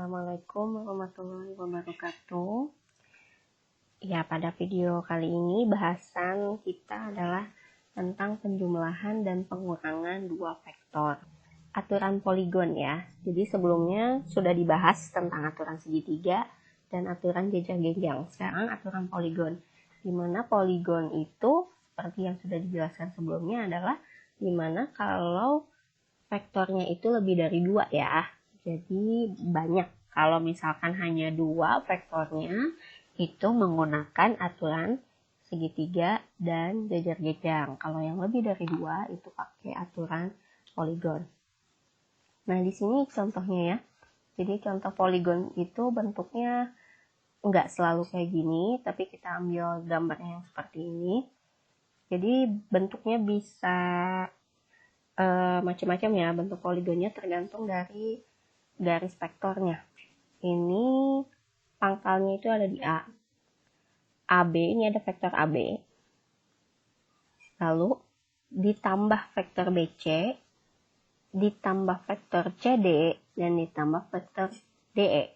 Assalamualaikum warahmatullahi wabarakatuh. Ya, pada video kali ini bahasan kita adalah tentang penjumlahan dan pengurangan dua vektor. Aturan poligon ya. Jadi sebelumnya sudah dibahas tentang aturan segitiga dan aturan jejar-genjang. Sekarang aturan poligon. Di mana poligon itu seperti yang sudah dijelaskan sebelumnya adalah di mana kalau vektornya itu lebih dari dua ya. Jadi banyak. Kalau misalkan hanya dua vektornya itu menggunakan aturan segitiga dan jejar-genjang. Kalau yang lebih dari dua itu pakai aturan poligon. Nah di sini contohnya ya. Jadi contoh poligon itu bentuknya nggak selalu kayak gini, tapi kita ambil gambarnya yang seperti ini. Jadi bentuknya bisa macam-macam ya, bentuk poligonnya tergantung dari garis vektornya. Ini pangkalnya itu ada di A. AB ini ada vektor AB. Lalu ditambah vektor BC, ditambah vektor CD, dan ditambah vektor DE.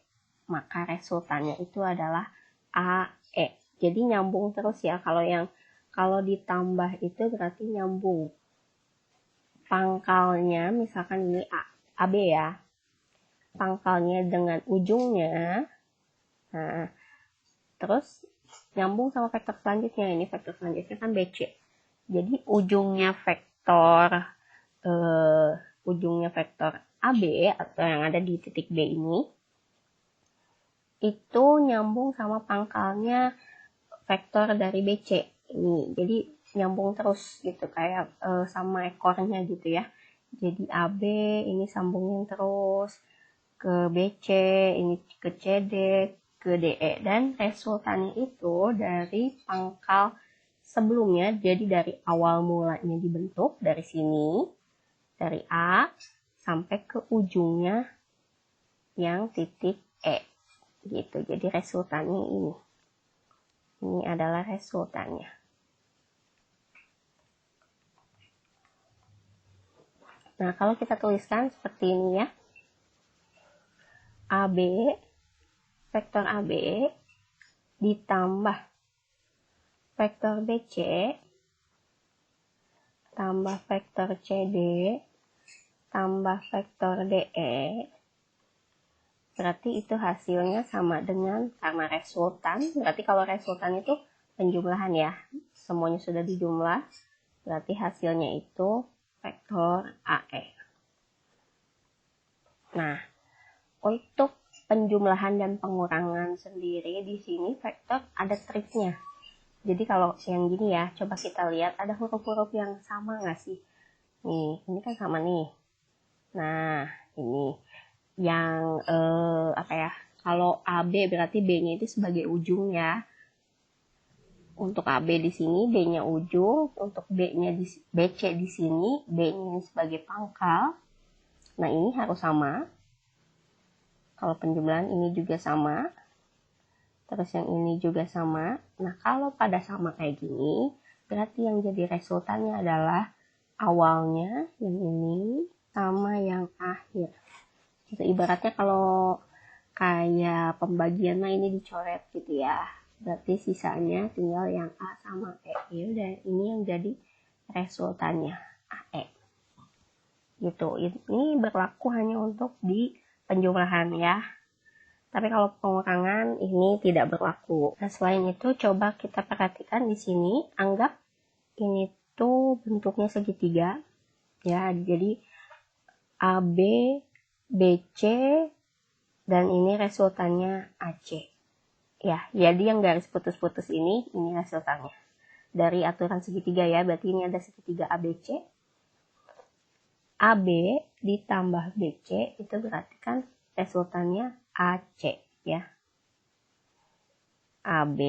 Maka resultannya itu adalah AE. Jadi nyambung terus ya. Kalau ditambah itu berarti nyambung. Pangkalnya misalkan ini AB ya. Pangkalnya dengan ujungnya, nah, terus nyambung sama vektor selanjutnya. Ini vektor selanjutnya kan BC. Jadi ujungnya vektor AB atau yang ada di titik B ini itu nyambung sama pangkalnya vektor dari BC ini. Jadi nyambung terus gitu kayak sama ekornya gitu ya. Jadi AB ini sambungin terus ke BC, ini ke CD, ke DE, dan resultannya itu dari pangkal sebelumnya, jadi dari awal mulanya dibentuk dari sini, dari A sampai ke ujungnya yang titik E, gitu. Jadi resultannya ini adalah resultannya. Nah, kalau kita tuliskan seperti ini ya, AB, vektor AB ditambah vektor BC tambah vektor CD tambah vektor DE, berarti itu hasilnya sama dengan, karena resultan, berarti kalau resultan itu penjumlahan ya, semuanya sudah dijumlah, berarti hasilnya itu vektor AE. Nah, untuk penjumlahan dan pengurangan sendiri di sini vektor ada triknya. Jadi kalau yang gini ya, coba kita lihat ada huruf-huruf yang sama nggak sih? Nih, ini kan sama nih. Nah, ini yang kalau AB berarti B-nya itu sebagai ujung ya. Untuk AB di sini B-nya ujung, untuk B-nya di BC di sini B-nya sebagai pangkal. Nah, ini harus sama. Kalau penjumlahan ini juga sama. Terus yang ini juga sama. Nah, kalau pada sama kayak gini, berarti yang jadi resultannya adalah awalnya yang ini sama yang akhir. Jadi ibaratnya kalau kayak pembagian ini dicoret gitu ya. Berarti sisanya tinggal yang A sama E. Dan ini yang jadi resultannya AE. Gitu. Ini berlaku hanya untuk di penjumlahan ya. Tapi kalau pengurangan ini tidak berlaku. Nah, selain itu coba kita perhatikan di sini, anggap ini tuh bentuknya segitiga ya. Jadi AB, BC, dan ini resultannya AC. Ya, jadi yang garis putus-putus ini resultannya. Dari aturan segitiga ya, berarti ini ada segitiga ABC. AB ditambah BC itu berarti kan resultannya AC ya. AB,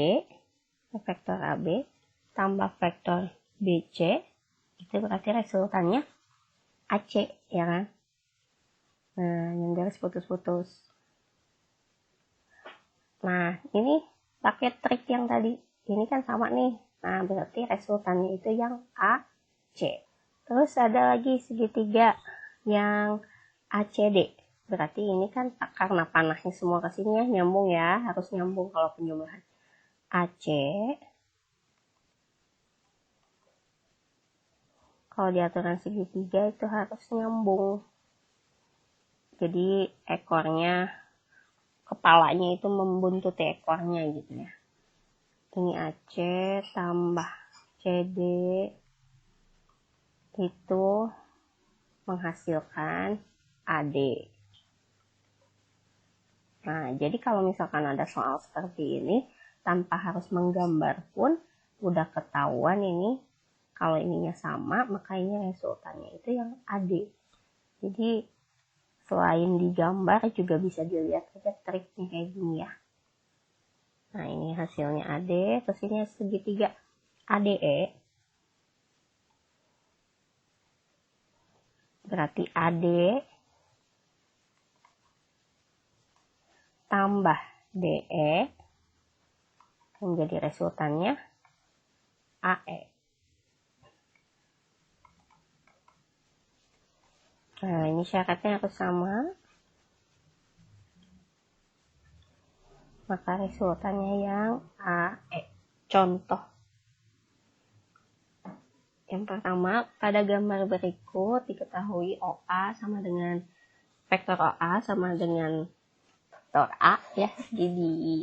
vektor AB tambah vektor BC itu berarti resultannya AC ya kan. Nah, yang garis putus-putus. Nah, ini pakai trik yang tadi. Ini kan sama nih. Nah, berarti resultannya itu yang AC. Terus ada lagi segitiga yang ACD. Berarti ini kan karena panahnya semua ke sini ya, nyambung ya, harus nyambung kalau penjumlahan. AC, kalau di aturan segitiga itu harus nyambung. Jadi ekornya, kepalanya itu membuntuti ekornya gitu ya. Ini AC tambah CD itu menghasilkan AD. Nah, jadi kalau misalkan ada soal seperti ini, tanpa harus menggambar pun udah ketahuan ini, kalau ininya sama, maka ini resultannya itu yang AD. Jadi, selain digambar juga bisa dilihat aja triknya kayak gini ya. Nah, ini hasilnya AD, terus ini segitiga ADE. Berarti AD tambah DE menjadi resultannya AE. Nah, ini syaratnya harus sama. Maka resultannya yang AE. Contoh. Yang pertama, pada gambar berikut diketahui OA sama dengan vektor OA sama dengan vektor A ya. Jadi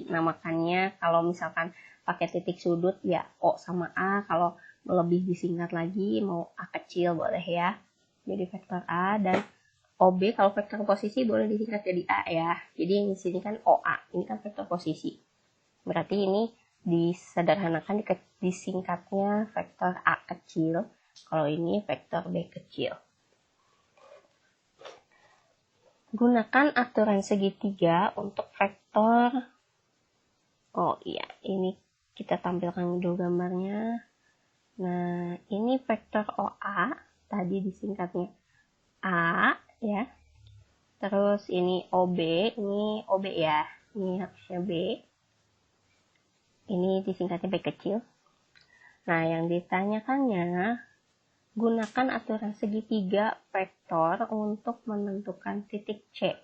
dinamakannya kalau misalkan pakai titik sudut ya O sama A, kalau lebih disingkat lagi mau A kecil boleh ya. Jadi vektor A, dan OB kalau vektor posisi boleh disingkat jadi A ya. Jadi yang di sini kan OA, ini kan vektor posisi. Berarti ini disederhanakan disingkatnya vektor A kecil, kalau ini vektor B kecil. Gunakan aturan segitiga untuk vektor. Oh iya, ini kita tampilkan dulu gambarnya. Nah, ini vektor OA, tadi disingkatnya A ya. Terus ini OB ya. Ini harusnya B. Ini disingkatnya B kecil. Nah, yang ditanyakannya, gunakan aturan segitiga vektor untuk menentukan titik C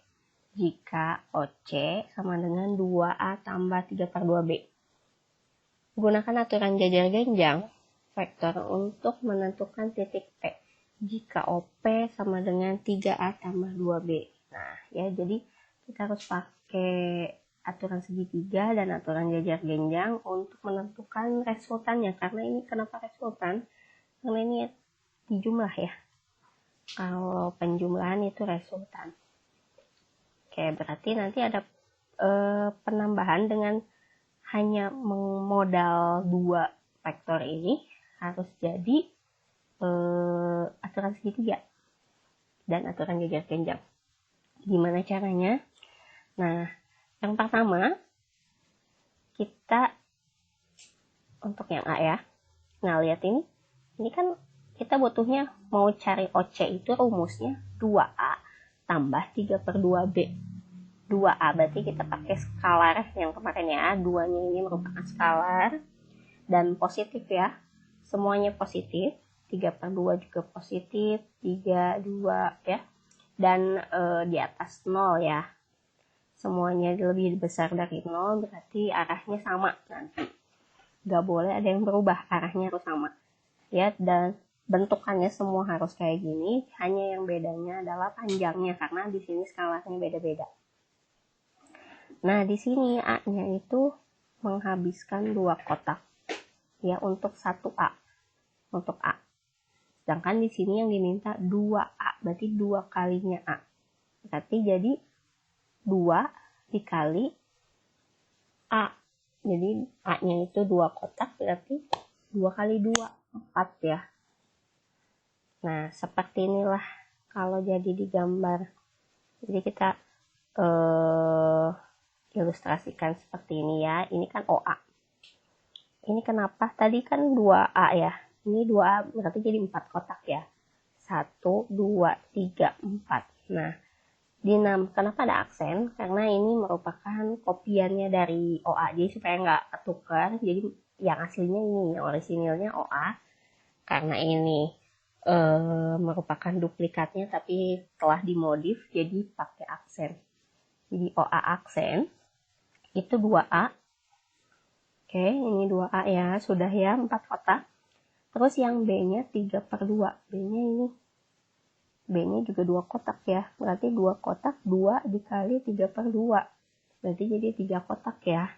jika OC sama dengan 2A tambah 3/2B. Gunakan aturan jajar genjang vektor untuk menentukan titik P jika OP sama dengan 3A tambah 2B. Nah, ya jadi kita harus pakai aturan segitiga dan aturan jajar genjang untuk menentukan resultannya. Karena ini kenapa resultan? Karena ini di jumlah ya. Kalau penjumlahan itu resultan. Oke, berarti nanti ada penambahan dengan hanya memodal 2 vektor ini harus jadi aturan segitiga dan aturan jajar genjang. Gimana caranya? Nah, yang pertama kita untuk yang A ya. Nah, lihat ini kan kita butuhnya mau cari OC itu rumusnya 2A tambah 3/2B. 2A berarti kita pakai skalar yang kemarin ya. 2-nya ini merupakan skalar dan positif ya. Semuanya positif. 3/2 juga positif. 3, 2 ya. Dan di atas 0 ya. Semuanya lebih besar dari 0 berarti arahnya sama nanti. Gak boleh ada yang berubah, arahnya harus sama. Ya, dan bentukannya semua harus kayak gini, hanya yang bedanya adalah panjangnya karena di sini skalarnya beda-beda. Nah, di sini A-nya itu menghabiskan 2 kotak ya untuk 1A. Untuk A. Sedangkan di sini yang diminta 2A, berarti 2 kalinya A. Berarti jadi 2 dikali A. Jadi A-nya itu 2 kotak, berarti 2 kali 2, 4 ya. Nah, seperti inilah kalau jadi digambar. Jadi kita ilustrasikan seperti ini ya. Ini kan OA. Ini kenapa? Tadi kan 2A ya. Ini 2A berarti jadi 4 kotak ya. 1, 2, 3, 4. Nah, kenapa ada aksen? Karena ini merupakan kopiannya dari OA. Jadi supaya nggak ketukar. Jadi yang aslinya ini, yang orisinilnya OA. Karena ini merupakan duplikatnya tapi telah dimodif jadi pakai aksen. Jadi OA aksen itu 2A. Oke, ini 2A ya, sudah ya 4 kotak. Terus yang B-nya 3/2. B-nya ini. B-nya juga 2 kotak ya. Berarti 2 kotak 2 dikali 3/2. Berarti jadi 3 kotak ya.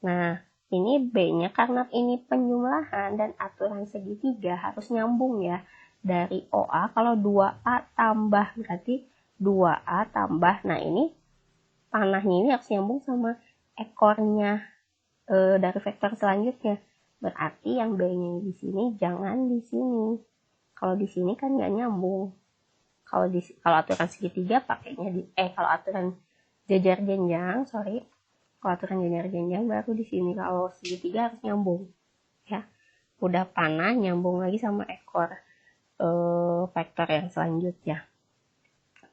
Nah, ini B-nya karena ini penjumlahan dan aturan segitiga harus nyambung ya. Dari OA kalau 2A tambah berarti 2A tambah. Nah, ini panahnya ini harus nyambung sama ekornya dari vektor selanjutnya. Berarti yang B-nya di sini jangan di sini. Kalau di sini kan nggak nyambung. Kalau aturan segitiga pakainya kalau aturan jajar jenjang, kalau aturan jajar jenjang baru di sini. Kalau segitiga harus nyambung. Ya. Udah panah nyambung lagi sama ekor vektor yang selanjutnya.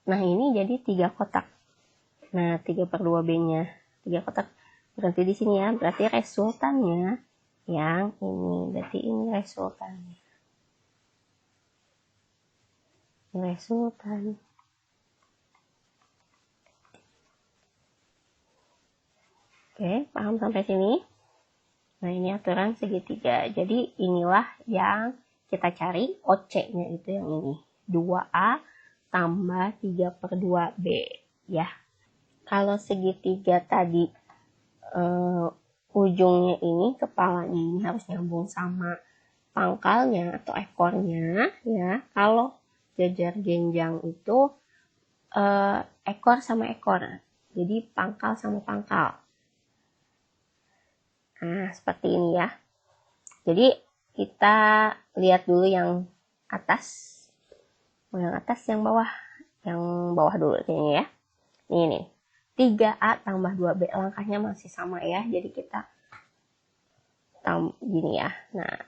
Nah, ini jadi 3 kotak. Nah, 3/2 B-nya 3 kotak. Berarti di sini ya, berarti resultannya yang ini. Berarti ini resultannya. Resultan. Oke, paham sampai sini? Nah, ini aturan segitiga. Jadi, inilah yang kita cari OC-nya itu yang ini. 2A tambah 3/2B. Ya. Kalau segitiga tadi ujungnya ini, kepalanya ini harus nyambung sama pangkalnya atau ekornya. Ya. Kalau jajar jenjang itu ekor sama ekor. Jadi, pangkal sama pangkal. Nah, seperti ini ya. Jadi, kita lihat dulu yang atas. Yang atas, yang bawah. Yang bawah dulu kayaknya ya. Ini nih. 3A tambah 2B. Langkahnya masih sama ya. Jadi, kita gini ya. Nah,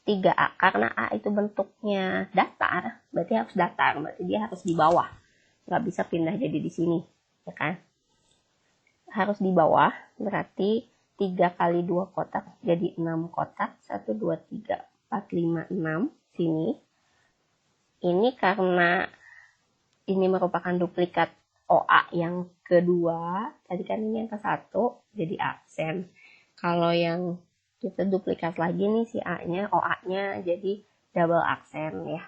3A. Karena A itu bentuknya datar. Berarti harus datar. Berarti dia harus di bawah. Nggak bisa pindah jadi di sini. Ya kan? Harus di bawah. Berarti 3 kali 2 kotak jadi 6 kotak. 1, 2, 3, 4, 5, 6. Sini. Ini karena ini merupakan duplikat OA yang kedua. Tadi kan ini yang ke-1. Jadi aksen. Kalau yang kita duplikat lagi nih si A-nya, OA-nya jadi double aksen ya.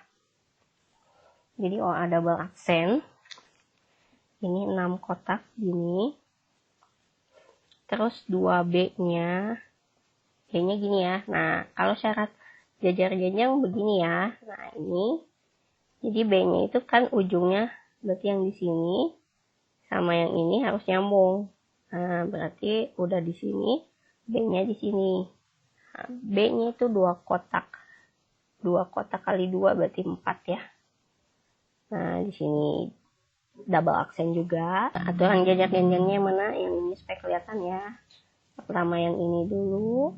Jadi OA double aksen. Ini 6 kotak gini. Terus 2B-nya, B-nya gini ya. Nah, kalau syarat jajar jenjang begini ya. Nah, ini. Jadi B-nya itu kan ujungnya, berarti yang di sini sama yang ini harus nyambung. Nah, berarti udah di sini, B-nya di sini. Nah, B-nya itu 2 kotak. 2 kotak kali 2 berarti 4 ya. Nah, di sini double aksen juga. Aturan jajar jenjangnya mana? Yang ini supaya kelihatan ya. Pertama yang ini dulu.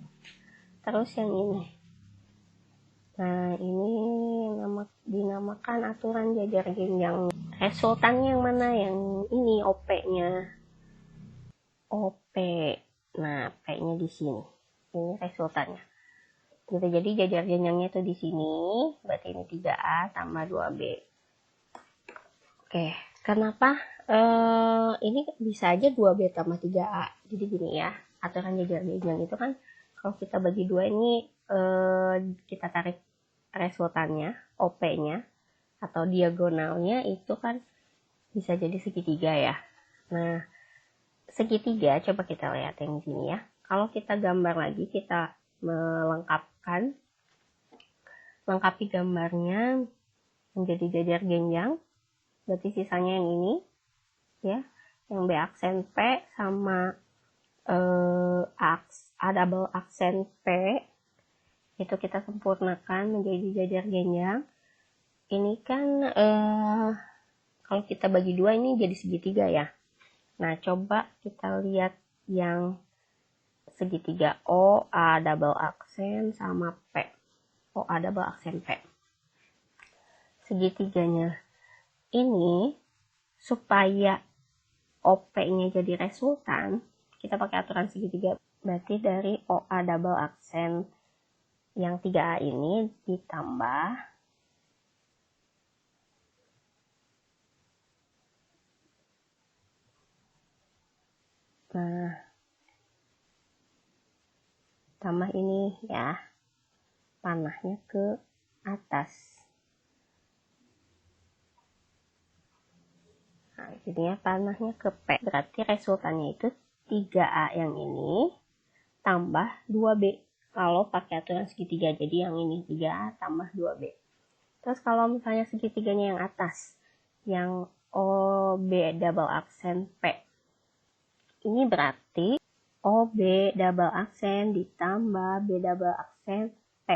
Terus yang ini. Nah, ini dinamakan aturan jajar jenjang. Resultannya yang mana? Yang ini OP-nya. OP. Nah, P-nya di sini. Ini resultannya. Gitu, jadi jajar jenjangnya itu di sini. Berarti ini 3A tambah 2B. Oke, kenapa ini bisa aja 2B tambah 3A. Jadi gini ya, aturan jajar jenjang itu kan kalau kita bagi 2 ini kita tarik resultannya, OP-nya atau diagonalnya itu kan bisa jadi segitiga ya. Nah, segitiga coba kita lihat yang sini ya. Kalau kita gambar lagi, kita lengkapi gambarnya menjadi jajar jenjang. Berarti sisanya yang ini ya, yang B aksen P sama A double aksen P itu kita sempurnakan menjadi jajar jenjang. Ini kan kalau kita bagi 2 ini jadi segitiga ya. Nah, coba kita lihat yang segitiga O, A double aksen sama P. O, A double aksen P. Segitiganya ini supaya OP-nya jadi resultan, kita pakai aturan segitiga. Berarti dari OA double aksen yang 3A ini ditambah Nah, tambah ini ya, panahnya ke atas. Nah, jadinya panahnya ke P. Berarti resultannya itu 3A yang ini tambah 2B. Kalau pakai aturan segitiga, jadi yang ini 3A tambah 2B. Terus kalau misalnya segitiganya yang atas, yang OB double aksen P, ini berarti OB double aksen ditambah B double aksen P,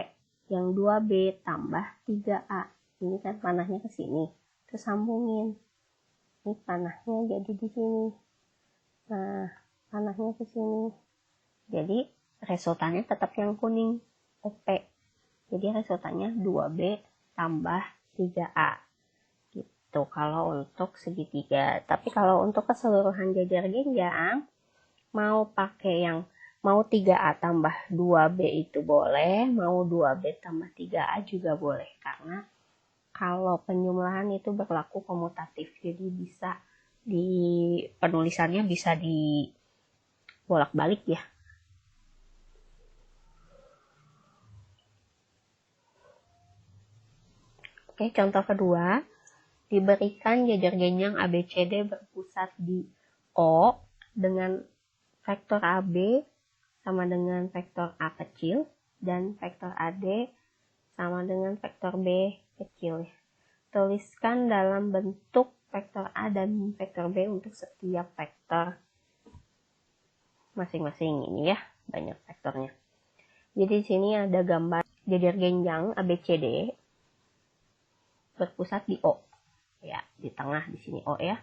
yang 2B tambah 3A. Ini kan panahnya ke sini, terus sambungin. Ini panahnya jadi di sini. Nah, panahnya ke sini. Jadi resultannya tetap yang kuning, OP. Jadi resultannya 2B tambah 3A. Gitu kalau untuk segitiga. Tapi kalau untuk keseluruhan jajar genjang, mau pakai yang mau 3A tambah 2B itu boleh, mau 2B tambah 3A juga boleh. Karena kalau penjumlahan itu berlaku komutatif, jadi bisa di penulisannya bisa dibolak-balik ya. Oke, contoh kedua, diberikan jajar genjang ABCD berpusat di O dengan vektor AB sama dengan vektor A kecil dan vektor AD sama dengan vektor B kecil. Tuliskan dalam bentuk vektor A dan vektor B untuk setiap vektor masing-masing ini ya, banyak vektornya. Jadi di sini ada gambar jajar genjang ABCD berpusat di O. Ya, di tengah di sini O ya.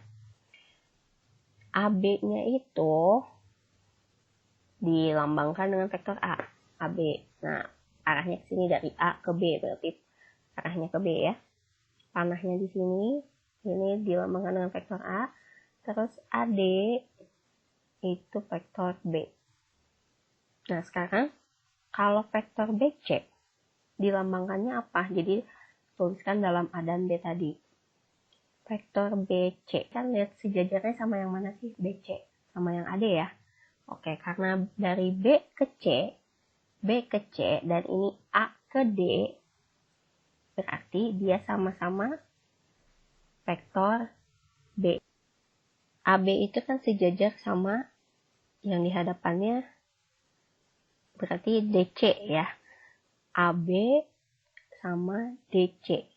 AB-nya itu dilambangkan dengan vektor A, AB. Nah, arahnya ke sini dari A ke B, berarti arahnya ke B ya. Panahnya di sini, ini dilambangkan dengan vektor A, terus AD itu vektor B. Nah, sekarang kalau vektor BC dilambangkannya apa? Jadi tuliskan dalam A dan B tadi. Vektor BC, kan lihat sejajarnya sama yang mana sih? BC sama yang AD ya. Oke, karena dari B ke C dan ini A ke D, berarti dia sama-sama vektor B. AB itu kan sejajar sama yang di hadapannya, berarti DC ya. AB sama DC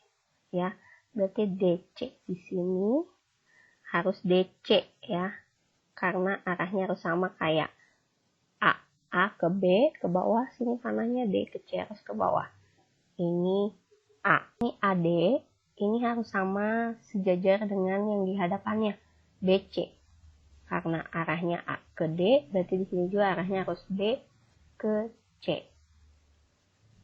ya. Berarti DC di sini harus DC ya. Karena arahnya harus sama kayak A. A ke B ke bawah, sini panahnya D ke C harus ke bawah. Ini A. Ini AD, ini harus sama sejajar dengan yang di hadapannya, BC. Karena arahnya A ke D, berarti di sini juga arahnya harus B ke C.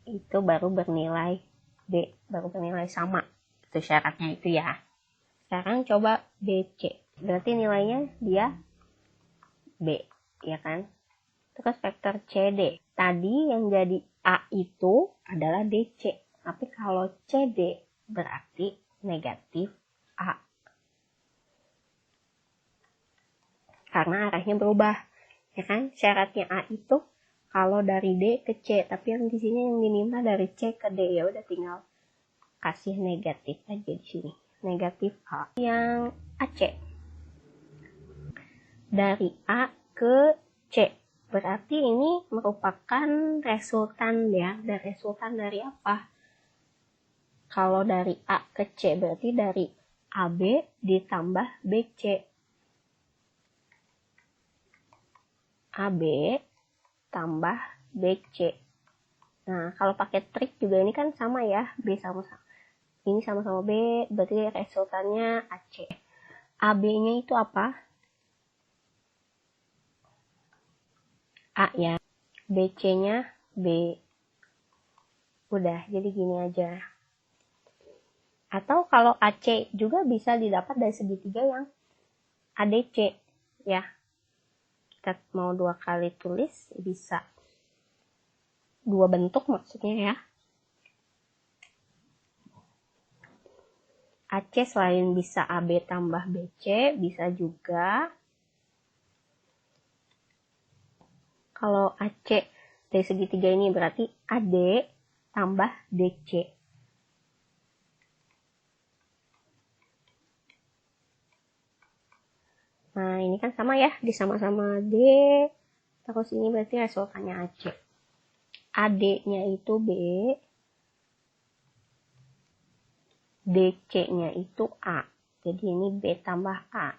Itu baru bernilai B, baru bernilai sama. Itu syaratnya itu ya. Sekarang coba BC. Berarti nilainya dia B, ya kan? Terus vektor CD. Tadi yang jadi A itu adalah DC. Tapi kalau CD berarti negatif A. Karena arahnya berubah. Ya kan? Syaratnya A itu kalau dari D ke C. Tapi yang di sini yang diminta dari C ke D. Ya udah tinggal kasih negatif aja di sini. Negatif A. Yang AC. Dari A ke C. Berarti ini merupakan resultan ya. Dan resultan dari apa? Kalau dari A ke C berarti dari AB ditambah BC. AB tambah BC. Nah, kalau pakai trik juga ini kan sama ya. B sama-sama. Ini sama-sama B, berarti resultannya AC. AB-nya itu apa? A ya. BC-nya B. Udah, jadi gini aja. Atau kalau AC juga bisa didapat dari segitiga yang ADC ya. Kita mau 2 kali tulis bisa 2 bentuk maksudnya ya. AC selain bisa AB tambah BC, bisa juga kalau AC dari segitiga ini berarti AD tambah DC. Nah, ini kan sama ya, disama-sama D, terus ini berarti resultannya AC. AD-nya itu B, DC-nya itu A. Jadi ini B tambah A.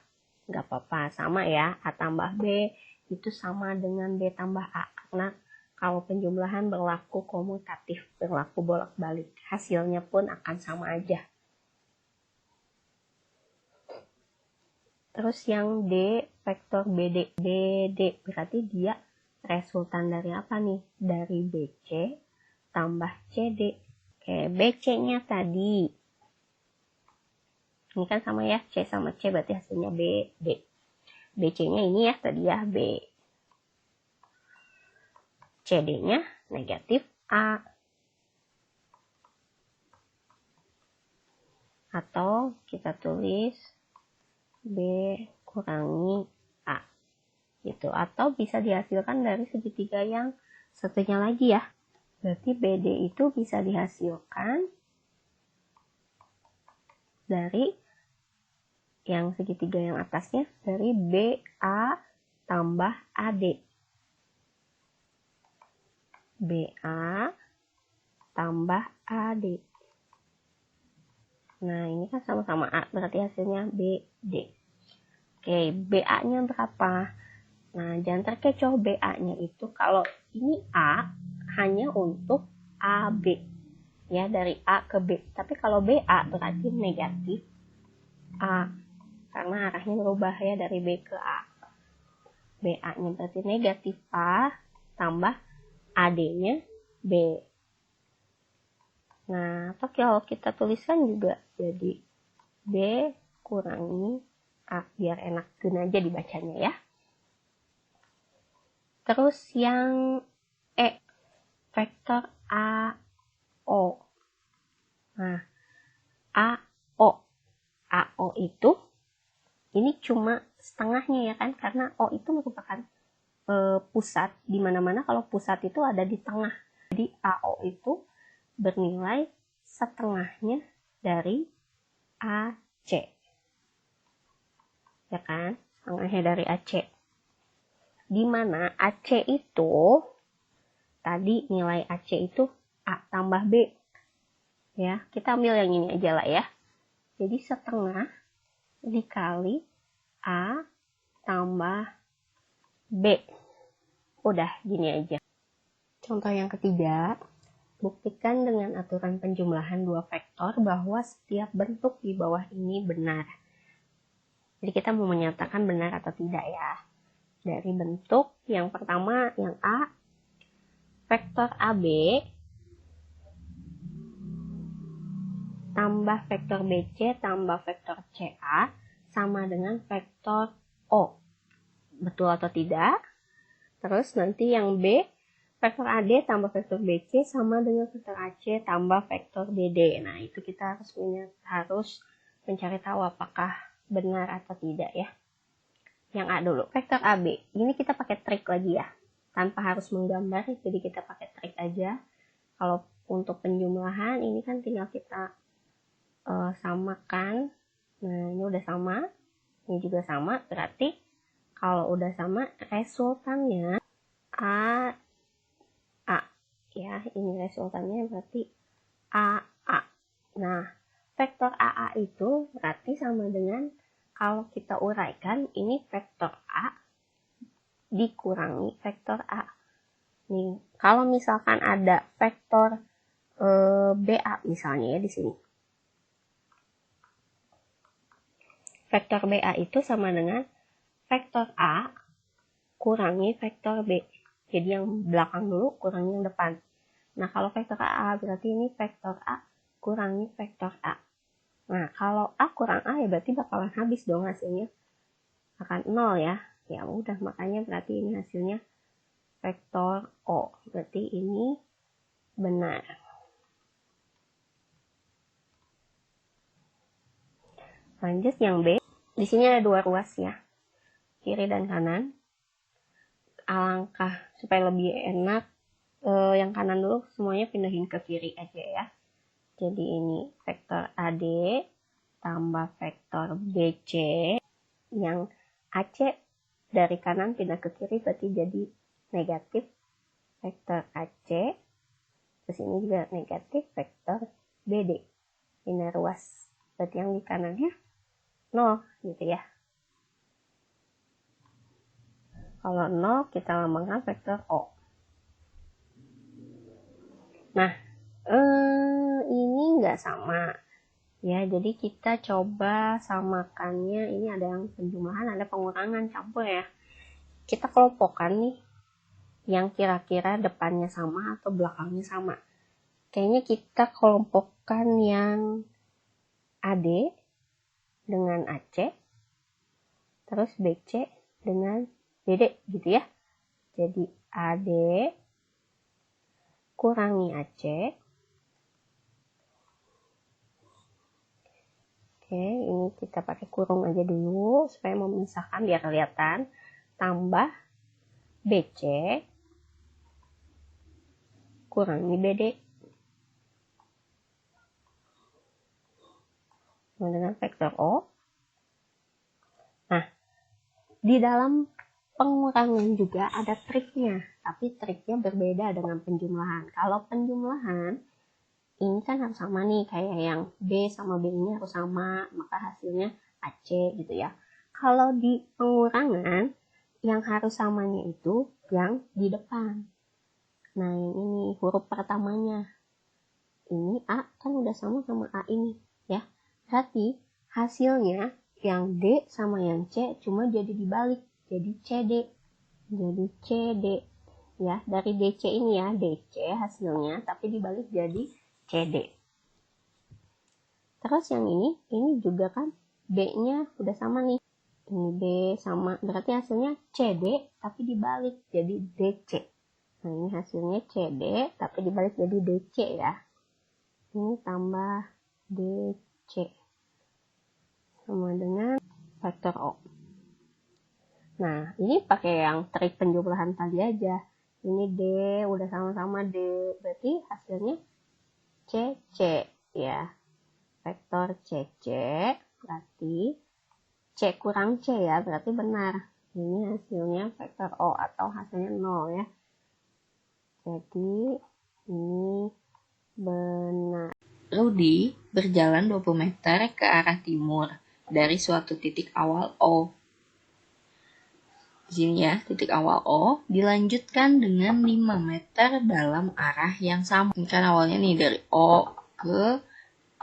Nggak apa-apa, sama ya. A tambah B itu sama dengan B tambah A. Karena kalau penjumlahan berlaku komutatif, berlaku bolak-balik. Hasilnya pun akan sama aja. Terus yang D, vektor BD. BD berarti dia resultan dari apa nih? Dari BC tambah CD. Oke, BC-nya tadi. Ini kan sama ya, C sama C berarti hasilnya B, D. BC-nya ini ya, tadi ya, B. CD-nya negatif A. Atau kita tulis B kurangi A. Gitu. Atau bisa dihasilkan dari segitiga yang satunya lagi ya. Berarti BD itu bisa dihasilkan dari yang segitiga yang atasnya, dari BA tambah AD. BA tambah AD. Nah, ini kan sama-sama A, berarti hasilnya BD. Oke, BA-nya berapa? Nah, jangan terkecoh, BA-nya itu kalau ini A hanya untuk AB. Ya, dari A ke B. Tapi kalau BA berarti negatif A. Karena arahnya berubah ya dari B ke A. BA-nya berarti negatif A tambah AD-nya B. Nah, atau kalau kita tuliskan juga jadi B kurangi A. Biar enak aja dibacanya ya. Terus yang E, vektor AO. Nah, AO. AO itu ini cuma setengahnya ya kan, karena O itu merupakan pusat, di mana-mana kalau pusat itu ada di tengah. Jadi AO itu bernilai setengahnya dari AC. Ya kan? Setengahnya dari AC. Di mana AC itu tadi nilai AC itu A tambah B. Ya, kita ambil yang ini aja lah ya. Jadi setengah dikali A tambah B. Udah, gini aja. Contoh yang ketiga, buktikan dengan aturan penjumlahan dua vektor bahwa setiap bentuk di bawah ini benar. Jadi kita mau menyatakan benar atau tidak ya. Dari bentuk yang pertama, yang A, vektor AB tambah vektor BC tambah vektor CA sama dengan vektor O. Betul atau tidak? Terus nanti yang B, vektor AD tambah vektor BC sama dengan vektor AC tambah vektor BD. Nah, itu kita harus mencari tahu apakah benar atau tidak ya. Yang A dulu, vektor AB. Ini kita pakai trik lagi ya. Tanpa harus menggambar, jadi kita pakai trik aja. Kalau untuk penjumlahan, ini kan tinggal kita samakan. Nah, ini udah sama. Ini juga sama. Berarti kalau udah sama, resultannya A. Ya, ini resultannya berarti AA. Nah, vektor AA itu berarti sama dengan, kalau kita uraikan, ini vektor A dikurangi vektor A. Nih, kalau misalkan ada vektor BA misalnya ya di sini. Vektor BA itu sama dengan vektor A kurangi vektor B. Jadi yang belakang dulu kurangi yang depan. Nah, kalau vektor AA berarti ini vektor A kurangi vektor A. Nah, kalau A kurang A ya berarti bakalan habis dong hasilnya. Akan 0 ya. Ya udah, makanya berarti ini hasilnya vektor O. Berarti ini benar. Lanjut yang B. Di sini ada dua ruas ya. Kiri dan kanan. alangkah supaya lebih enak, yang kanan dulu semuanya pindahin ke kiri aja ya. Jadi ini vektor AD tambah vektor BC, yang AC dari kanan pindah ke kiri berarti jadi negatif vektor AC, terus ini juga negatif vektor BD, ini ruas, berarti yang di kanannya 0 gitu ya. Kalau 0 kita lambangkan vektor O. Nah, ini nggak sama ya, jadi kita coba samakannya. Ini ada yang penjumlahan, ada pengurangan, campur ya. Kita kelompokkan nih yang kira-kira depannya sama atau belakangnya sama. Kayaknya kita kelompokkan yang AD dengan AC, terus BC dengan BD gitu ya. Jadi AD kurangi AC. Oke, ini kita pakai kurung aja dulu supaya memisahkan biar kelihatan. Tambah BC kurangi BD. Dengan vektor O. Nah, di dalam pengurangan juga ada triknya, tapi triknya berbeda dengan penjumlahan. Kalau penjumlahan, ini kan harus sama nih, kayak yang B sama B ini harus sama, maka hasilnya AC gitu ya. Kalau di pengurangan, yang harus samanya itu yang di depan. Nah, yang ini huruf pertamanya. Ini A kan udah sama A ini ya. Berarti hasilnya yang D sama yang C cuma jadi dibalik, jadi CD. Jadi CD ya, dari DC ini ya, DC hasilnya tapi dibalik jadi CD. Terus yang ini juga kan B-nya udah sama nih. Ini B sama, berarti hasilnya CD tapi dibalik jadi DC. Nah, ini hasilnya CD tapi dibalik jadi DC ya. Ini tambah DC sama dengan vektor O. Nah, ini pakai yang trik penjumlahan tadi aja. Ini D udah sama-sama D, berarti hasilnya CC ya. Vektor CC berarti C kurang C ya, berarti benar. Ini hasilnya vektor O atau hasilnya 0 ya. Jadi ini benar. Rudy berjalan 20 meter ke arah timur dari suatu titik awal O. Di sini ya, titik awal O dilanjutkan dengan 5 meter dalam arah yang sama. Ini kan awalnya nih dari O ke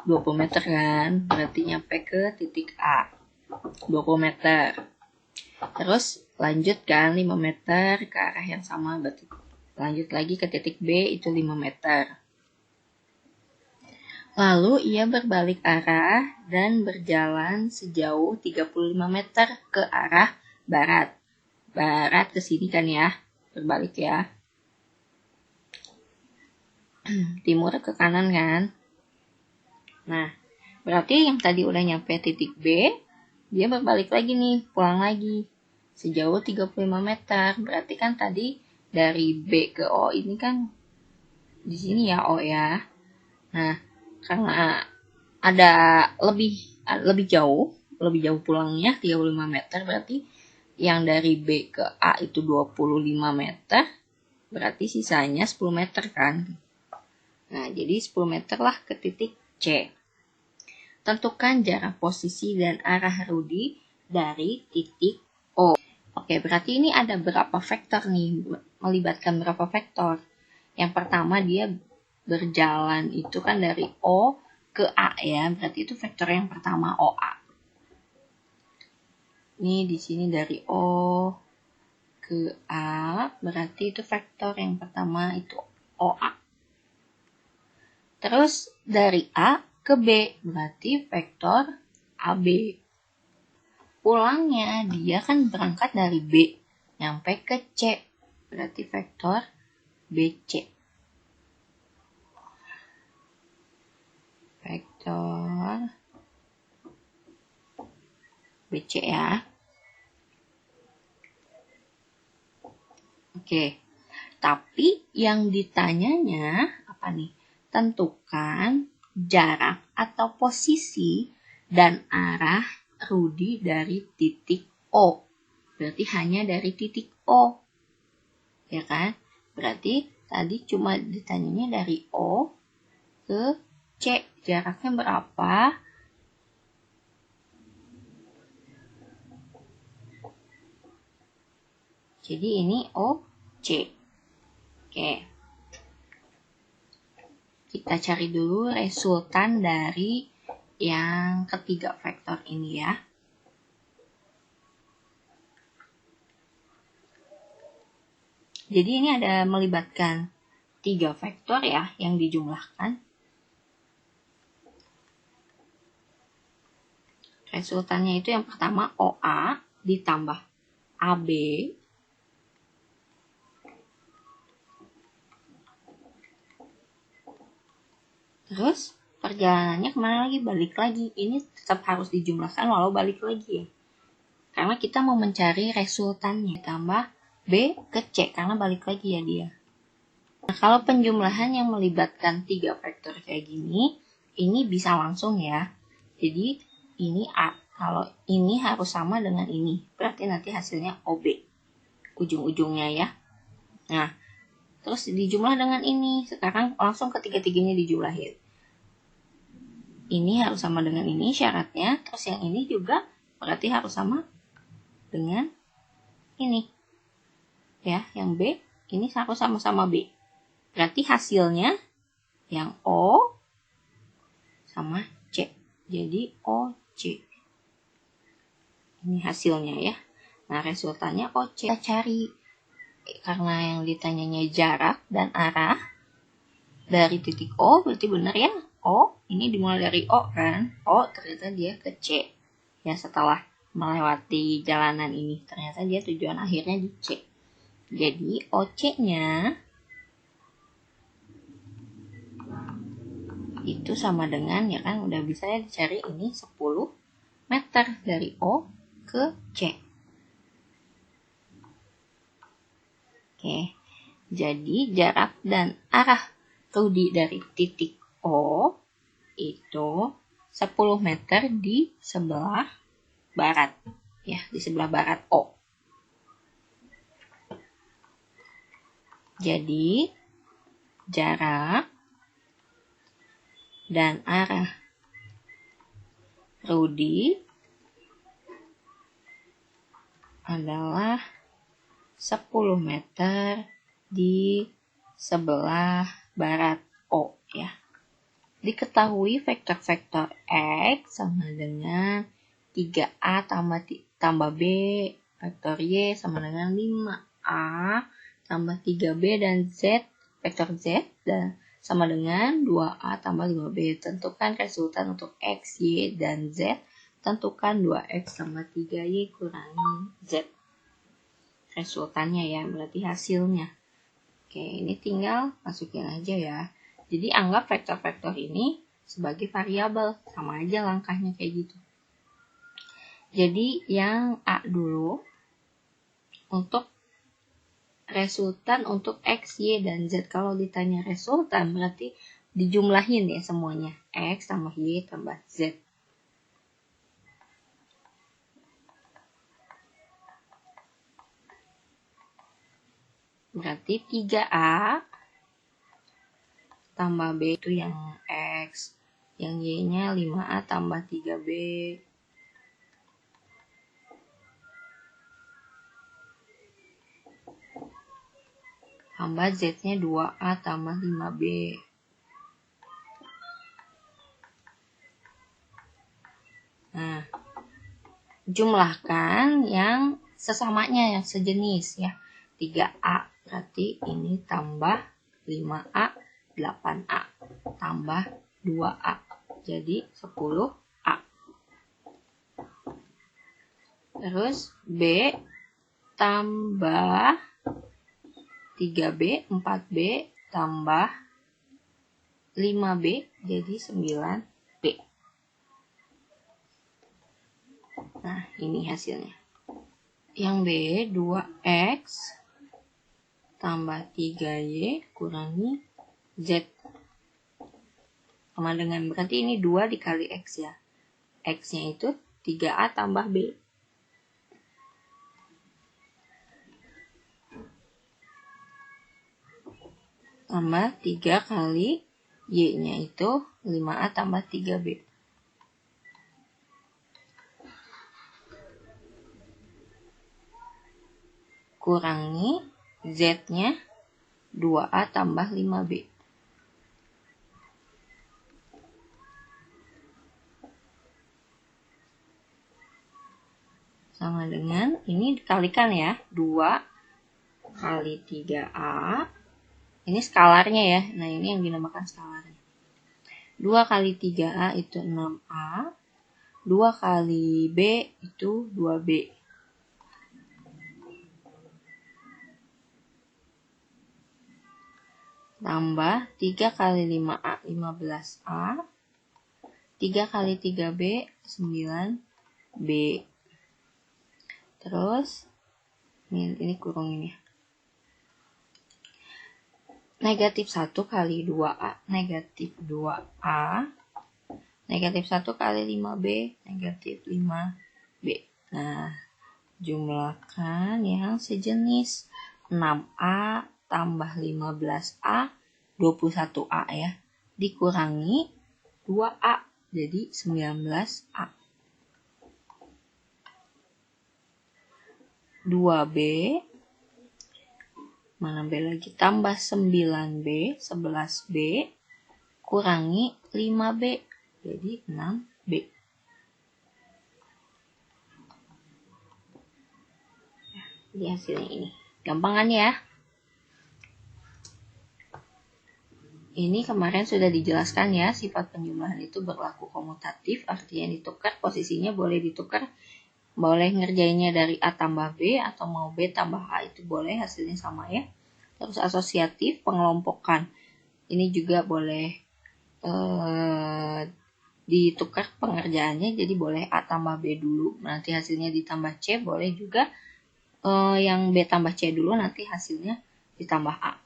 20 meter kan, berarti nyampe ke titik A 20 meter. Terus lanjutkan 5 meter ke arah yang sama, berarti lanjut lagi ke titik B itu 5 meter. Lalu ia berbalik arah dan berjalan sejauh 35 meter ke arah barat. Barat ke sini kan ya, berbalik ya. Timur ke kanan kan. Nah, berarti yang tadi udah nyampe titik B, dia berbalik lagi nih, pulang lagi. Sejauh 35 meter. Berarti kan tadi dari B ke O ini kan di sini ya O ya. Nah, karena ada lebih jauh pulangnya 35 meter, berarti yang dari B ke A itu 25 meter, berarti sisanya 10 meter kan. Nah, jadi 10 meter lah ke titik C. Tentukan jarak posisi dan arah Rudy dari titik O. Oke, berarti ini ada berapa vektor nih, melibatkan berapa vektor. Yang pertama dia berjalan itu kan dari O ke A ya, berarti itu vektor yang pertama OA. Ini di sini dari O ke A, berarti itu vektor yang pertama itu OA. Terus dari A ke B, berarti vektor AB. Pulangnya dia kan berangkat dari B, nyampe ke C, berarti vektor BC. Vektor BC ya. Oke, tapi yang ditanyanya apa nih? Tentukan jarak atau posisi dan arah Rudy dari titik O. Berarti hanya dari titik O. Ya kan? Berarti tadi cuma ditanyanya dari O ke C. Jaraknya berapa? Jadi ini OC. Oke. Kita cari dulu resultan dari yang ketiga vektor ini ya. Jadi ini ada melibatkan 3 vektor ya yang dijumlahkan. Resultannya itu yang pertama OA ditambah AB terus perjalanannya kemana lagi? Balik lagi. Ini tetap harus dijumlahkan walau balik lagi ya. Karena kita mau mencari resultannya. Tambah B ke C karena balik lagi ya dia. Nah, kalau penjumlahan yang melibatkan 3 vektor kayak gini, ini bisa langsung ya. Jadi ini A. Kalau ini harus sama dengan ini. Berarti nanti hasilnya OB. Ujung-ujungnya ya. Nah, terus dijumlah dengan ini. Sekarang langsung ketiga-tiganya dijumlahin. Ini harus sama dengan ini syaratnya. Terus yang ini juga berarti harus sama dengan ini. Ya, yang B ini harus sama-sama B. Berarti hasilnya yang O sama C. Jadi OC. Ini hasilnya ya. Nah, resultannya OC. Kita cari karena yang ditanyanya jarak dan arah dari titik O berarti benar ya. O ini dimulai dari O kan. O ternyata dia ke C. Ya setelah melewati jalanan ini ternyata dia tujuan akhirnya di C. Jadi OC-nya itu sama dengan ya kan udah bisa ya dicari ini 10 meter dari O ke C. Oke. Jadi jarak dan arah Rudy dari titik O itu 10 meter di sebelah barat. Ya, di sebelah barat O. Jadi jarak dan arah Rudy adalah 10 meter di sebelah barat O ya. Diketahui vektor-vektor X sama dengan 3A tambah B, vektor Y sama dengan 5A tambah 3B dan Z, vektor Z dan sama dengan 2A tambah 5B. Tentukan resultan untuk X, Y, dan Z. Tentukan 2X tambah 3Y kurangi Z. Resultannya ya, berarti hasilnya. Oke, ini tinggal masukin aja ya. Jadi anggap vektor-vektor ini sebagai variabel, sama aja langkahnya kayak gitu. Jadi yang A dulu untuk resultan untuk X, Y, dan Z. Kalau ditanya resultan berarti dijumlahin ya semuanya. X tambah Y tambah Z. Berarti 3A tambah B itu yang X. Yang Y-nya 5A tambah 3B. Tambah Z-nya 2A tambah 5B. Nah, jumlahkan yang sesamanya, yang sejenis ya. 3A, berarti ini tambah 5A, 8A, tambah 2A. Jadi 10A. Terus B tambah 3B, 4B, tambah 5B, jadi 9B. Nah, ini hasilnya. Yang B, 2X tambah 3Y kurangi Z. Sama dengan, berarti ini 2 dikali X ya. X-nya itu 3A tambah B. Tambah 3 kali Y-nya itu 5A tambah 3B. Kurangi Z-nya 2A tambah 5B. Sama dengan, ini dikalikan ya, 2 kali 3A. Ini skalarnya ya, nah ini yang dinamakan skalarnya. 2 kali 3A itu 6A. 2 kali B itu 2B. Tambah 3 kali 5A 15A. 3 kali 3B 9B. Terus ini kurung ini. Negatif 1 kali 2A negatif 2A. Negatif 1 kali 5B negatif 5B. Nah, jumlahkan yang sejenis. 6A tambah 15A 21A ya. Dikurangi 2A jadi 19A. 2B mana B lagi, tambah 9B 11B kurangi 5B jadi 6B. Jadi hasilnya ini. Gampang kan ya? Ini kemarin sudah dijelaskan ya, sifat penjumlahan itu berlaku komutatif, artinya ditukar, posisinya boleh ditukar, boleh ngerjainnya dari A tambah B atau mau B tambah A, itu boleh, hasilnya sama ya. Terus asosiatif, pengelompokan, ini juga boleh ditukar pengerjaannya, jadi boleh A tambah B dulu, nanti hasilnya ditambah C, boleh juga yang B tambah C dulu, nanti hasilnya ditambah A.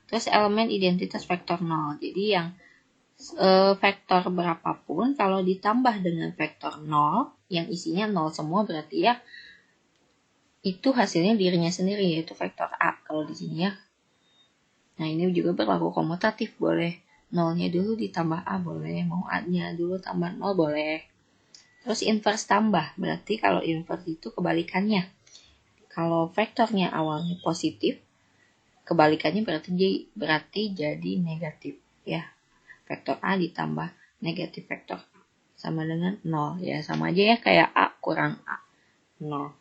Terus elemen identitas vektor 0. Jadi yang vektor berapapun kalau ditambah dengan vektor 0 yang isinya 0 semua berarti ya itu hasilnya dirinya sendiri yaitu vektor A kalau di sini ya. Nah, ini juga berlaku komutatif, boleh 0-nya dulu ditambah A boleh, mau A-nya dulu tambah 0 boleh. Terus inverse tambah, berarti kalau inverse itu kebalikannya. Kalau vektornya awalnya positif, kebalikannya berarti jadi negatif ya. Vektor A ditambah negatif vektor A sama dengan 0 ya, sama aja ya kayak A kurang A 0.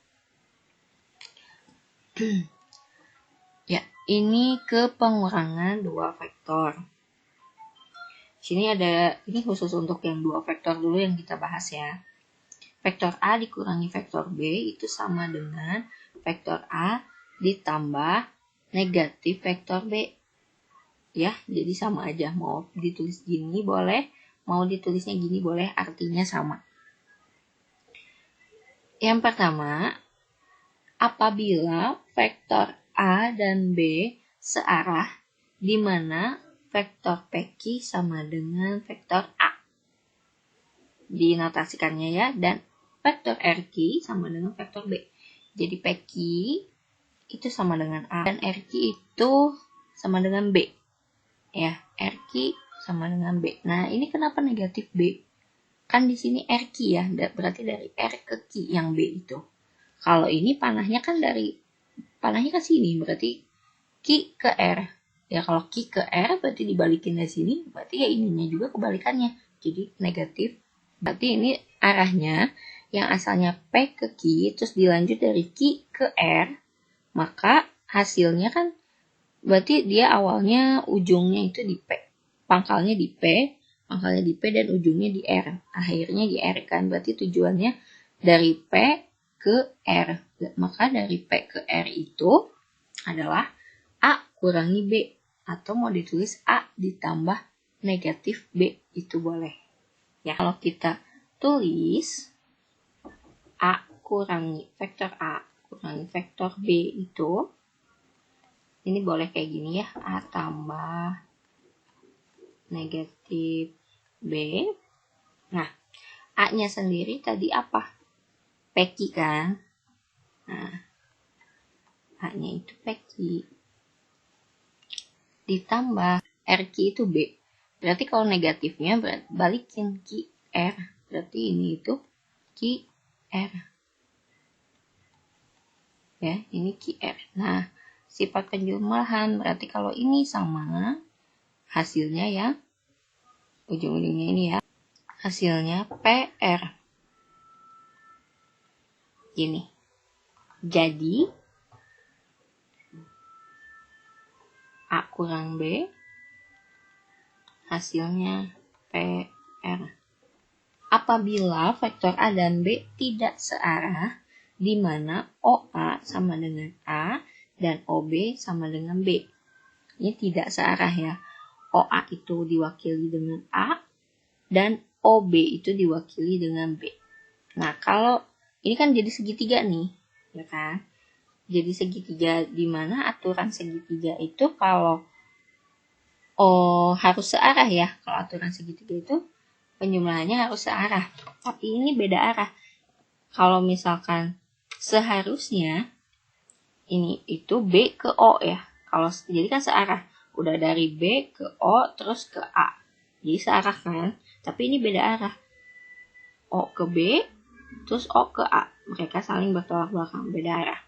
Ya, ini ke pengurangan dua vektor. Sini ada, ini khusus untuk yang dua vektor dulu yang kita bahas ya. Vektor A dikurangi vektor B itu sama dengan vektor A ditambah negatif vektor B. Ya, jadi sama aja. Mau ditulis gini boleh, mau ditulisnya gini boleh, artinya sama. Yang pertama, apabila vektor A dan B searah, di mana vektor PQ sama dengan vektor A. Dinotasikannya ya, dan vektor RQ sama dengan vektor B. Jadi PQ itu sama dengan A, dan RQ itu sama dengan B. Ya, RQ sama dengan B. Nah, ini kenapa negatif B? Kan di sini RQ ya, berarti dari R ke Q yang B itu. Kalau ini panahnya kan panahnya ke sini, berarti Q ke R. Ya, kalau Q ke R berarti dibalikin dari sini, berarti ya ininya juga kebalikannya. Jadi negatif. Berarti ini arahnya yang asalnya P ke Q, terus dilanjut dari Q ke R, maka hasilnya kan berarti dia awalnya ujungnya itu di P, pangkalnya di P dan ujungnya di R, akhirnya di R kan, berarti tujuannya dari P ke R, maka dari P ke R itu adalah A kurangi B, atau mau ditulis A ditambah negatif B, itu boleh ya. Kalau kita tulis A kurangi vektor B itu Ini boleh kayak gini ya, A tambah negatif B. Nah, A-nya sendiri tadi apa? PQ kan? Nah, A-nya itu PQ. Ditambah RQ itu B. Berarti kalau negatifnya balikin QR. Berarti ini itu QR. Ya, ini QR. Nah, sifat penjumlahan berarti kalau ini sama, hasilnya ya, ujung-ujungnya ini ya, hasilnya PR. Gini. Jadi, A kurang B, hasilnya PR. Apabila vektor A dan B tidak searah, di mana OA sama dengan A dan OB sama dengan B. Ini tidak searah ya. OA itu diwakili dengan A dan OB itu diwakili dengan B. Nah, kalau ini kan jadi segitiga nih, ya kan? Jadi segitiga di mana aturan segitiga itu kalau harus searah ya. Kalau aturan segitiga itu penjumlahannya harus searah. Tapi ini beda arah. Kalau misalkan seharusnya ini itu B ke O ya. Kalau jadi kan searah. Udah dari B ke O terus ke A. Jadi searah kan. Tapi ini beda arah. O ke B terus O ke A. Mereka saling bertolak belakang, beda arah.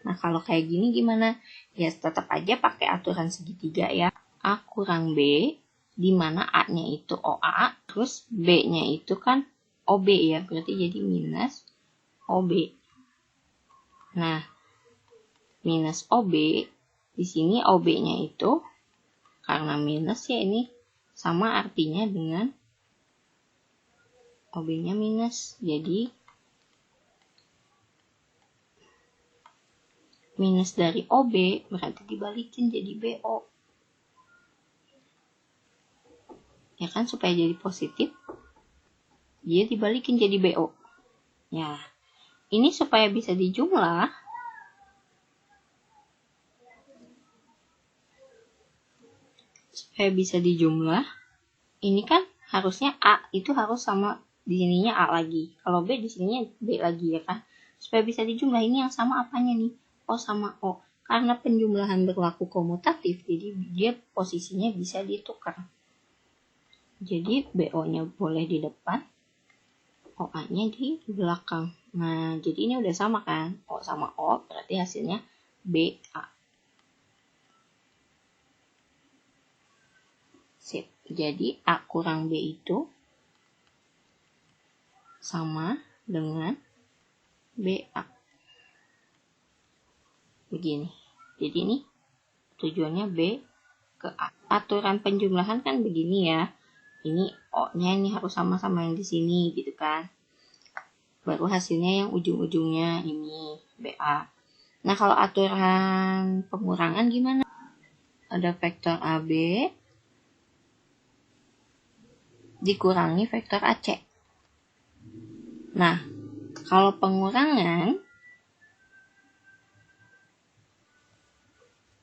Nah, kalau kayak gini gimana? Ya tetap aja pakai aturan segitiga ya. A kurang B, di mana A-nya itu OA, terus B-nya itu kan OB ya, berarti jadi minus OB. Nah, minus OB, di sini OB-nya itu, karena minus ya ini, sama artinya dengan OB-nya minus, jadi minus dari OB berarti dibalikin jadi BO. Ya kan, supaya jadi positif, dia dibalikin jadi BO. Ya, ini supaya bisa dijumlah, ini kan harusnya A itu harus sama di sininya A lagi. Kalau B di sininya B lagi ya kan. Supaya bisa dijumlah, ini yang sama apanya nih? O sama O. Karena penjumlahan berlaku komutatif, jadi dia posisinya bisa ditukar. Jadi BO-nya boleh di depan, OA-nya di belakang. Nah, jadi ini udah sama kan? O sama O, berarti hasilnya BA. Sip. Jadi A kurang B itu sama dengan BA. Begini. Jadi ini tujuannya B ke A. Aturan penjumlahan kan begini ya. Ini O-nya ini harus sama-sama yang di sini gitu kan. Baru hasilnya yang ujung-ujungnya ini BA. Nah, kalau aturan pengurangan gimana? Ada vektor AB dikurangi vektor AC. Nah, kalau pengurangan,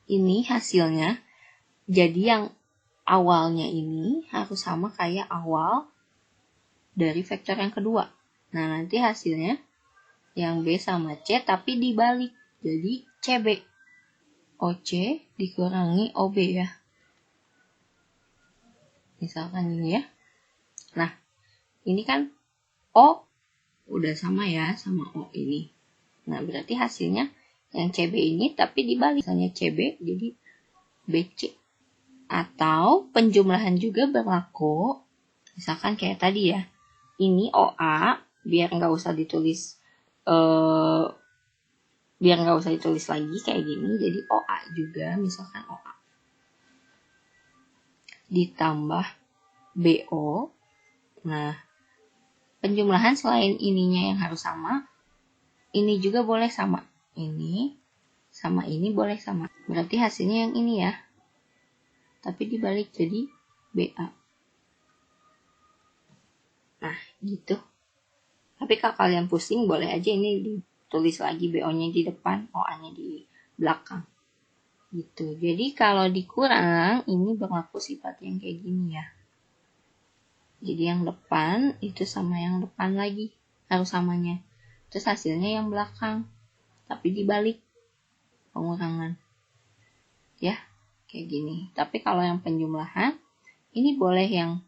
ini hasilnya, jadi yang awalnya ini harus sama kayak awal dari vektor yang kedua. Nah, nanti hasilnya yang B sama C tapi dibalik. Jadi CB. OC dikurangi OB ya. Misalkan ini ya. Nah, ini kan O udah sama ya sama O ini. Nah, berarti hasilnya yang CB ini tapi dibalik. Misalnya CB jadi BC. Atau penjumlahan juga berlaku. Misalkan kayak tadi ya. Ini OA biar nggak usah ditulis lagi kayak gini. Jadi OA juga misalkan OA. Ditambah BO. Nah, penjumlahan selain ininya yang harus sama, ini juga boleh sama. Ini sama ini boleh sama. Berarti hasilnya yang ini ya. Tapi dibalik jadi BA. Nah, gitu. Tapi kalau kalian pusing, boleh aja ini ditulis lagi BO-nya di depan, OA-nya di belakang. Gitu. Jadi kalau dikurang, ini berlaku sifat yang kayak gini ya. Jadi yang depan itu sama yang depan lagi, harus samanya. Terus hasilnya yang belakang, tapi dibalik pengurangan. Ya, kayak gini. Tapi kalau yang penjumlahan, ini boleh yang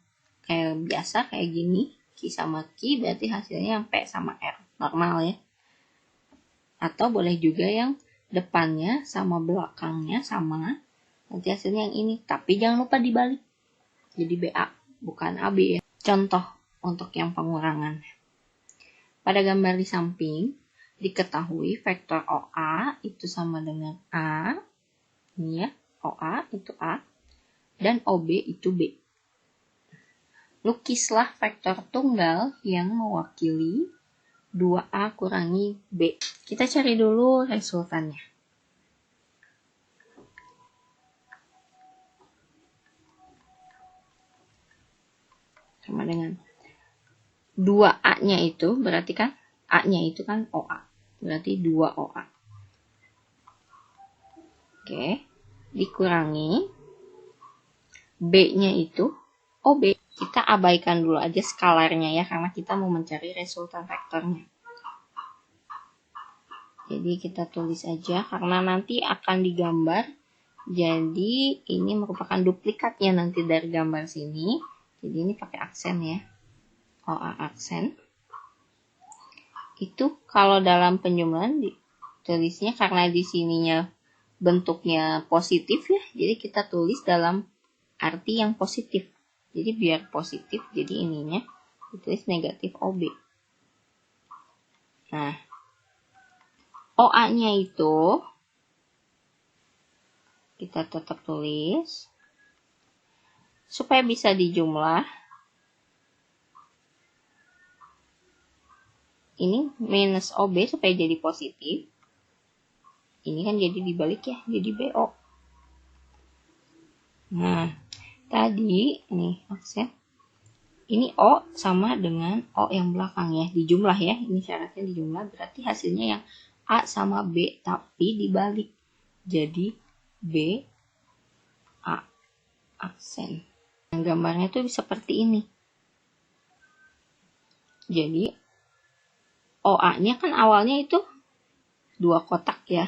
kayak biasa kayak gini, Q sama Q, berarti hasilnya yang P sama R, normal ya. Atau boleh juga yang depannya sama belakangnya sama, nanti hasilnya yang ini, tapi jangan lupa dibalik. Jadi BA, bukan AB ya. Contoh untuk yang pengurangan. Pada gambar di samping, diketahui vektor OA itu sama dengan A, ini ya, OA itu A, dan OB itu B. Lukislah vektor tunggal yang mewakili 2A kurangi B. Kita cari dulu resultannya. Sama dengan 2A-nya itu, berarti kan A-nya itu kan OA. Berarti 2OA. Oke. Dikurangi B-nya itu OB. Kita abaikan dulu aja skalarnya ya, karena kita mau mencari resultan vektornya. Jadi kita tulis aja, karena nanti akan digambar. Jadi ini merupakan duplikatnya nanti dari gambar sini. Jadi ini pakai aksen ya. OA aksen. Itu kalau dalam penjumlahan tulisnya karena di sininya bentuknya positif ya. Jadi kita tulis dalam arti yang positif. Jadi biar positif, jadi ininya ditulis negatif OB. Nah, OA-nya itu kita tetap tulis supaya bisa dijumlah. Ini minus OB supaya jadi positif. Ini kan jadi dibalik ya, jadi BO. Nah, tadi nih aksen. Ini O sama dengan O yang belakang ya, dijumlah ya. Ini syaratnya dijumlah, berarti hasilnya yang A sama B, tapi dibalik. Jadi B, A, aksen. Nah, gambarnya tuh seperti ini. Jadi OA-nya kan awalnya itu 2 kotak ya.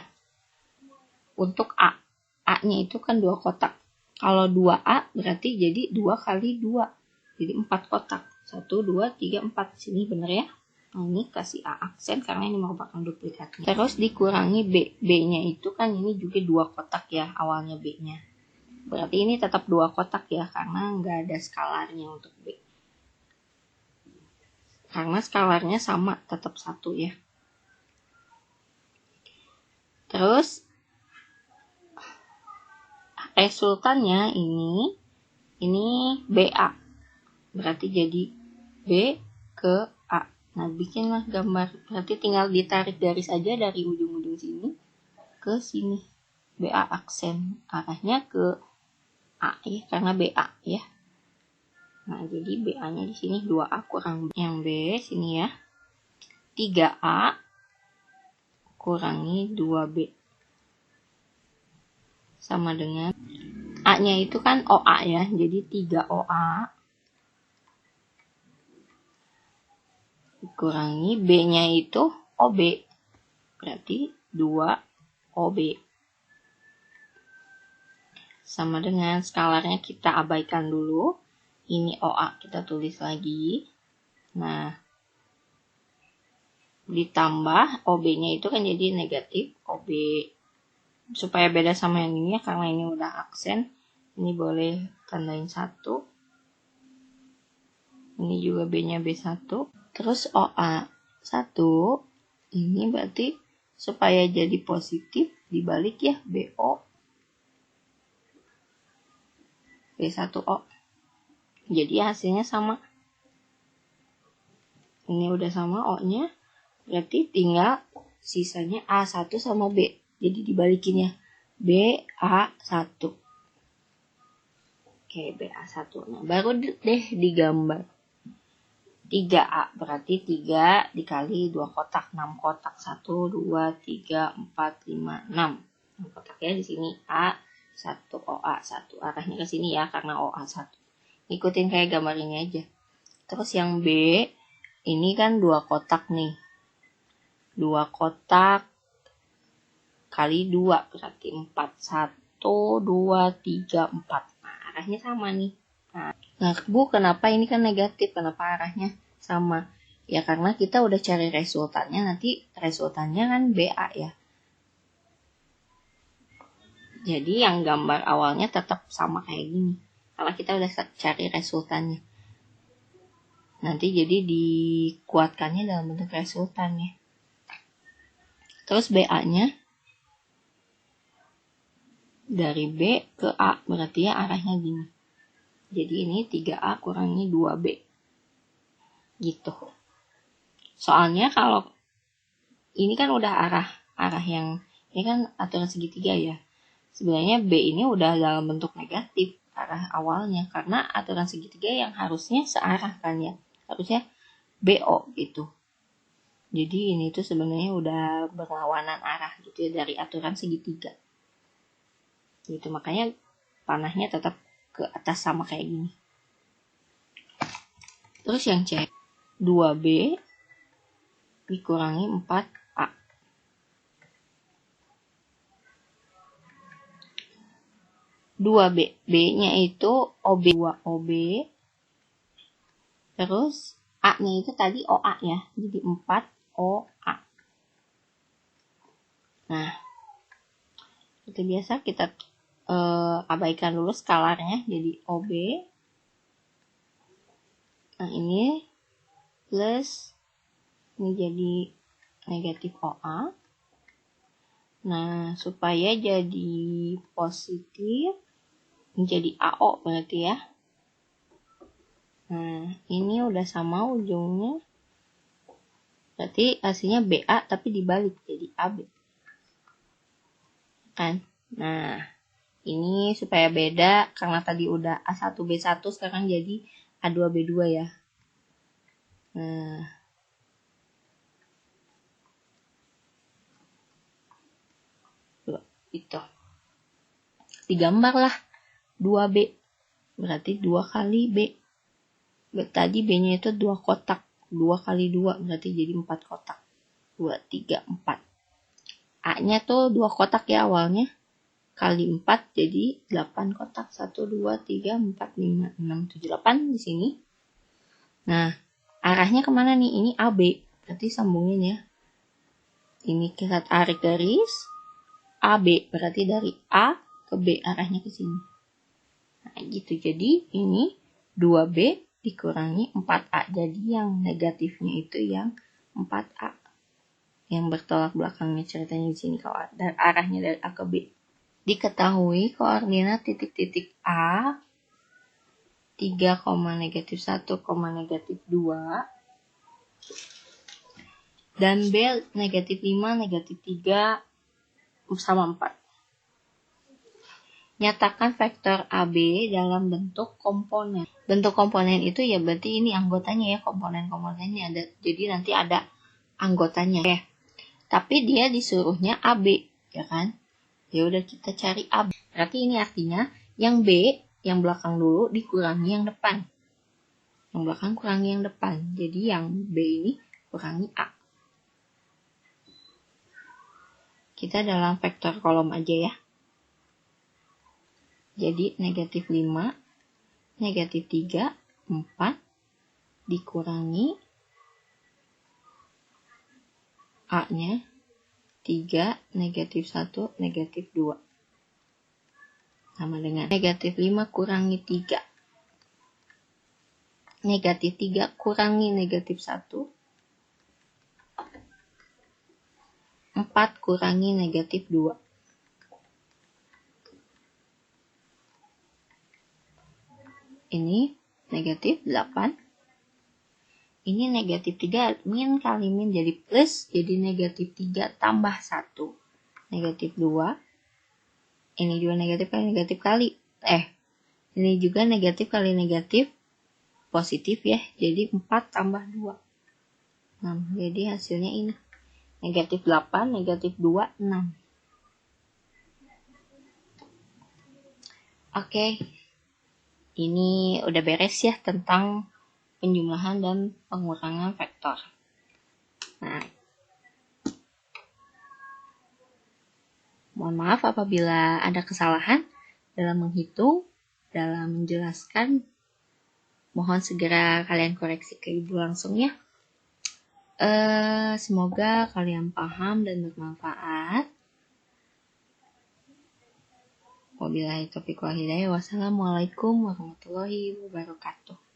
Untuk A. A-nya itu kan 2 kotak. Kalau 2A berarti jadi 2 kali 2. Jadi 4 kotak. 1, 2, 3, 4. Sini bener ya. Nah, ini kasih A aksen karena ini merupakan duplikatnya. Terus dikurangi B. B-nya itu kan ini juga 2 kotak ya awalnya B-nya. Berarti ini tetap 2 kotak ya karena nggak ada skalarnya untuk B. Karena skalarnya sama, tetap 1 ya. Terus resultannya ini BA. Berarti jadi B ke A. Nah, bikinlah gambar. Berarti tinggal ditarik garis aja dari ujung-ujung sini ke sini. BA aksen. Arahnya ke A ya, karena BA ya. Nah, jadi BA-nya di sini 2A kurang yang B sini ya. 3A kurangi 2B. Sama dengan A-nya itu kan OA ya. Jadi 3OA kurangi B-nya itu OB. Berarti 2OB. Sama dengan skalarnya kita abaikan dulu. Ini OA kita tulis lagi. Nah, ditambah OB-nya itu kan jadi negatif OB. Supaya beda sama yang ini ya, karena ini udah aksen. Ini boleh tandain 1. Ini juga B-nya B1. Terus OA 1. Ini berarti supaya jadi positif dibalik ya, BO. B1O. Jadi hasilnya sama. Ini udah sama O-nya. Berarti tinggal sisanya A1 sama B. Jadi dibalikinnya. BA1. Oke, BA1. Nah, baru deh digambar. 3A. Berarti 3 dikali 2 kotak. 6 kotak. 1, 2, 3, 4, 5, 6. Kotaknya di sini A1 OA1. Arahnya ke sini ya karena OA1. Ikutin kayak gambar ini aja. Terus yang B ini kan 2 kotak nih. 2 kotak kali 2 berarti 4. 1, 2, 3, 4. Nah, arahnya sama nih. Nah, Bu, kenapa ini kan negatif? Kenapa arahnya sama? Ya karena kita udah cari resultannya, nanti resultannya kan BA ya. Jadi yang gambar awalnya tetap sama kayak gini. Karena kita udah cari resultannya. Nanti jadi dikuatkannya dalam bentuk resultannya. Terus BA-nya dari B ke A, berarti ya arahnya gini. Jadi ini 3A kurangi 2B. Gitu. Soalnya kalau ini kan udah arah yang, ini kan aturan segitiga ya. Sebenarnya B ini udah dalam bentuk negatif arah awalnya. Karena aturan segitiga yang harusnya searah kan ya. Harusnya BO gitu. Jadi ini tuh sebenarnya udah berlawanan arah gitu ya dari aturan segitiga. Gitu, makanya panahnya tetap ke atas sama kayak gini. Terus yang C, 2B dikurangi 4A. 2B, B-nya itu OB, 2OB. Terus A-nya itu tadi OA ya, jadi 4OA. Nah, seperti biasa kita abaikan dulu skalarnya, jadi OB. Nah, ini plus, ini jadi negatif OA. Nah, supaya jadi positif, menjadi AO berarti ya. Nah, ini udah sama ujungnya. Berarti hasilnya BA tapi dibalik jadi AB. Kan? Nah, ini supaya beda karena tadi udah A1B1 sekarang jadi A2B2 ya. Nah, itu. Digambar lah 2B. Berarti 2 kali B. Tadi B-nya itu 2 kotak. 2 kali 2 berarti jadi 4 kotak. 2, 3, 4. A-nya tuh 2 kotak ya awalnya. Kali 4 jadi 8 kotak. 1, 2, 3, 4, 5, 6, 7, 8 di sini. Nah, arahnya kemana nih? Ini AB. Berarti sambungin ya. Ini kita tarik garis. AB. Berarti dari A ke B. Arahnya ke sini. Nah, gitu. Jadi ini 2B dikurangi 4A. Jadi yang negatifnya itu yang 4A. Yang bertolak belakangnya ceritanya di sini. Kalau arahnya dari A ke B. Diketahui koordinat titik-titik A 3, negatif 1, negatif 2 dan B negatif 5, negatif 3 sama 4. Nyatakan vektor AB dalam bentuk komponen. Bentuk komponen itu ya berarti ini anggotanya ya, komponen-komponennya ada. Jadi nanti ada anggotanya ya. Tapi dia disuruhnya AB, ya kan? Ya udah kita cari AB. Berarti ini artinya yang B, yang belakang dulu dikurangi yang depan. Yang belakang kurangi yang depan. Jadi yang B ini kurangi A. Kita dalam vektor kolom aja ya. Jadi negatif 5, negatif 3, 4 dikurangi A-nya 3, negatif 1, negatif 2. Sama dengan negatif 5 kurangi 3. Negatif 3 kurangi negatif 1. 4 kurangi negatif 2. Ini negatif 8. Ini negatif 3 min kali min jadi plus. Jadi negatif 3 tambah 1. Negatif 2. Ini juga negatif kali negatif kali. Ini juga negatif kali negatif. Positif ya. Jadi 4 tambah 2. 6. Jadi hasilnya ini. Negatif 8, negatif 2, 6. Oke, ini udah beres ya tentang penjumlahan dan pengurangan vektor. Nah, mohon maaf apabila ada kesalahan dalam menghitung, dalam menjelaskan. Mohon segera kalian koreksi ke ibu langsung ya. Semoga kalian paham dan bermanfaat. Wabillahi taufiq wal hidayah. Wassalamualaikum warahmatullahi wabarakatuh.